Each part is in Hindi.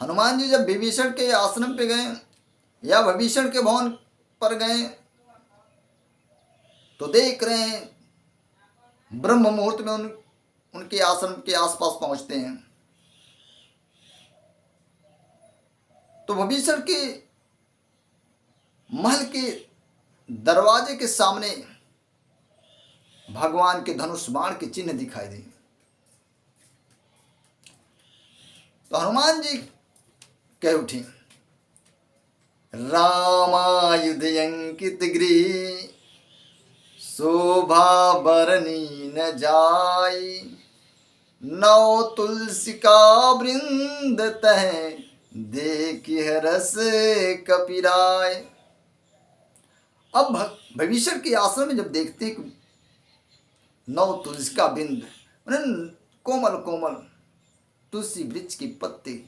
हनुमान जी जब विभीषण के आश्रम पे गए या विभीषण के भवन पर गए तो देख रहे हैं ब्रह्म मुहूर्त में उनके आश्रम के आसपास पहुंचते हैं तो विभीषण के महल के दरवाजे के सामने भगवान के धनुष बाण के चिन्ह दिखाई दिए। तो हनुमान जी कह उठे, रामायुध अंकित गृह शोभा बरनी न जाई, नौ तुलसी का वृंद तह देखि रस कपिराय। अब विभीषण के आश्रम में जब देखते हैं कि नौ तुलसी का वृंद, कोमल कोमल तुलसी वृक्ष के पत्ते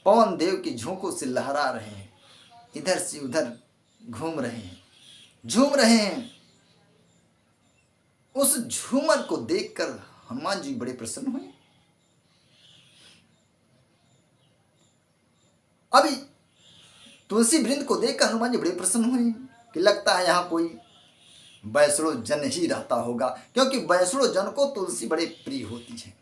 पवन देव के झोंकों से लहरा रहे हैं, इधर से उधर घूम रहे हैं, झूम रहे हैं। उस झूमर को देखकर हनुमान जी बड़े प्रसन्न हुए। अभी तुलसी वृंद को देखकर हनुमान जी बड़े प्रसन्न हुए कि लगता है यहाँ कोई वैष्णव जन ही रहता होगा, क्योंकि वैष्णव जन को तुलसी बड़े प्रिय होती है।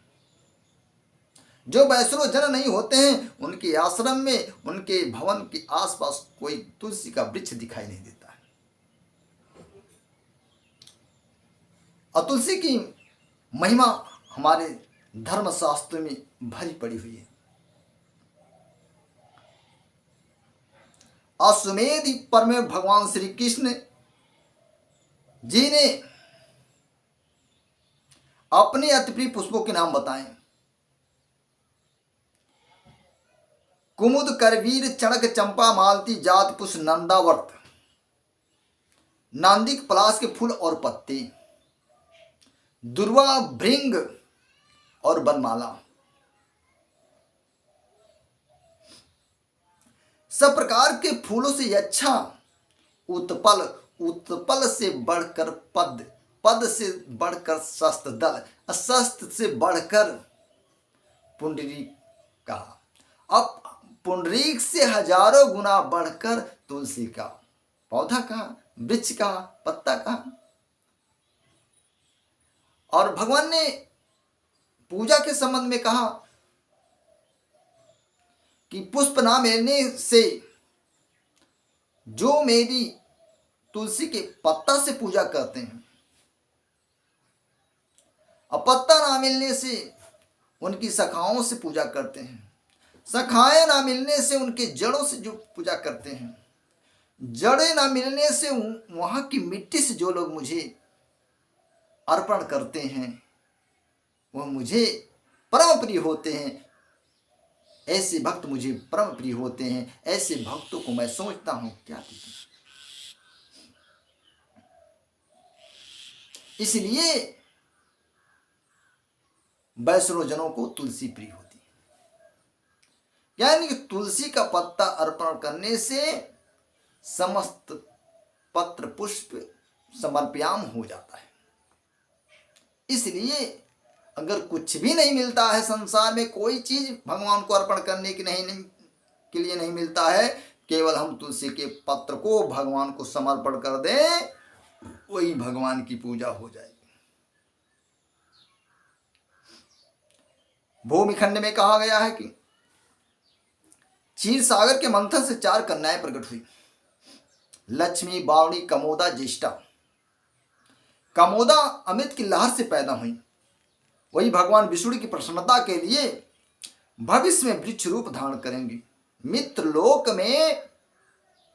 जो वैष्णव जन नहीं होते हैं उनके आश्रम में, उनके भवन के आसपास कोई तुलसी का वृक्ष दिखाई नहीं देता है। और तुलसी की महिमा हमारे धर्मशास्त्र में भरी पड़ी हुई है। अश्वमेध पर्व में भगवान श्री कृष्ण जी ने अपने अतिप्रिय पुष्पों के नाम बताएं। कुमुद, करवीर, चणक, चंपा, मालती, जात, पुष्प, नंदावर्त, नांदिक, पलाश के फूल और पत्ते, दुर्वा, भृंग और बनमाला। सब प्रकार के फूलों से अच्छा उत्पल, उत्पल से बढ़कर पद, पद से बढ़कर शस्त्र दल, शस्त्र से बढ़कर पुंडरीक का, अब पुंडरीक से हजारों गुना बढ़कर तुलसी का पौधा का, वृक्ष का, पत्ता का। और भगवान ने पूजा के संबंध में कहा कि पुष्प ना मिलने से जो मेरी तुलसी के पत्ता से पूजा करते हैं, और पत्ता ना मिलने से उनकी शाखाओं से पूजा करते हैं, शाखाएं ना मिलने से उनके जड़ों से जो पूजा करते हैं, जड़ें ना मिलने से वहां की मिट्टी से जो लोग मुझे अर्पण करते हैं वह मुझे परम प्रिय होते हैं। ऐसे भक्त मुझे परम प्रिय होते हैं। ऐसे भक्तों को मैं सोचता हूं क्या देती। इसलिए वैष्णव जनों को तुलसी प्रिय होती है। यानी कि तुलसी का पत्ता अर्पण करने से समस्त पत्र पुष्प समर्पयाम हो जाता है। इसलिए अगर कुछ भी नहीं मिलता है संसार में, कोई चीज भगवान को अर्पण करने की के लिए नहीं मिलता है, केवल हम तुलसी के पत्र को भगवान को समर्पण कर दें, वही भगवान की पूजा हो जाएगी। भूमिखंड में कहा गया है कि क्षीर सागर के मंथन से 4 कन्याएं प्रकट हुई। लक्ष्मी, बावणी, कमोदा, ज्येष्ठा। कमोदा अमृत की लहर से पैदा हुई। वही भगवान विष्णु की प्रसन्नता के लिए भविष्य में वृक्ष रूप धारण करेंगी। मित्र लोक में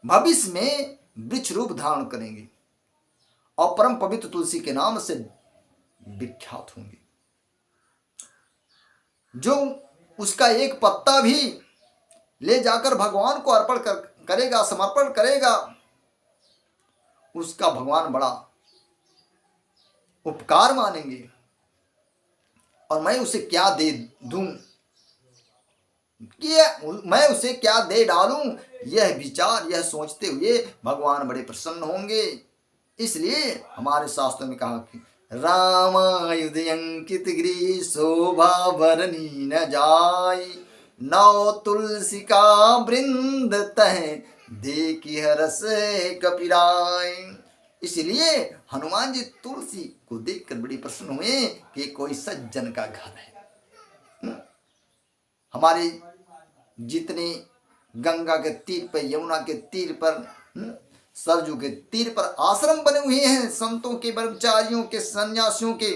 भविष्य में वृक्ष रूप धारण करेंगी और परम पवित्र तुलसी के नाम से विख्यात होंगी। जो उसका एक पत्ता भी ले जाकर भगवान को अर्पण करेगा, समर्पण करेगा, उसका भगवान बड़ा उपकार मानेंगे। और मैं उसे क्या दे दूं, मैं उसे क्या दे डालूं, यह विचार, यह सोचते हुए भगवान बड़े प्रसन्न होंगे। इसलिए हमारे शास्त्रों में कहा कि रामायुध अंकित गिरी शोभा भरनी न जाय। नौ तुलसी का वृंद तह देखी हरस कपिराय। इसलिए हनुमान जी तुलसी को देखकर बड़ी प्रसन्न हुए कि कोई सज्जन का घर है। हमारे जितने गंगा के तीर पर, यमुना के तीर पर, सरजू के तीर पर आश्रम बने हुए हैं संतों के, ब्रह्मचारियों के, सन्यासियों के,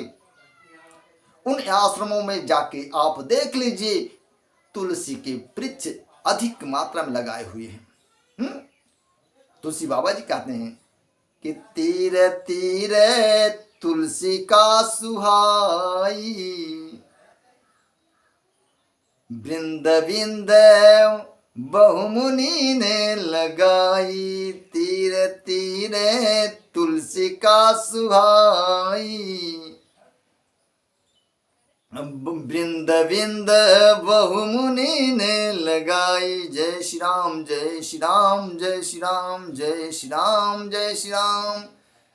उन आश्रमों में जाके आप देख लीजिए तुलसी के वृक्ष अधिक मात्रा में लगाए हुए हैं। तुलसी बाबा जी कहते हैं कि तीर तीर तुलसी का सुहाई, वृंद विंद बहुमुनि ने लगाई। तीर तीर तुलसी का सुहाई, वृंद विंद बहुमुनि ने लगाई। जय श्री राम जय श्री राम जय श्री राम जय श्री राम जय श्री राम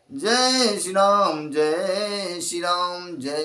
जय श्री राम जय श्री राम जय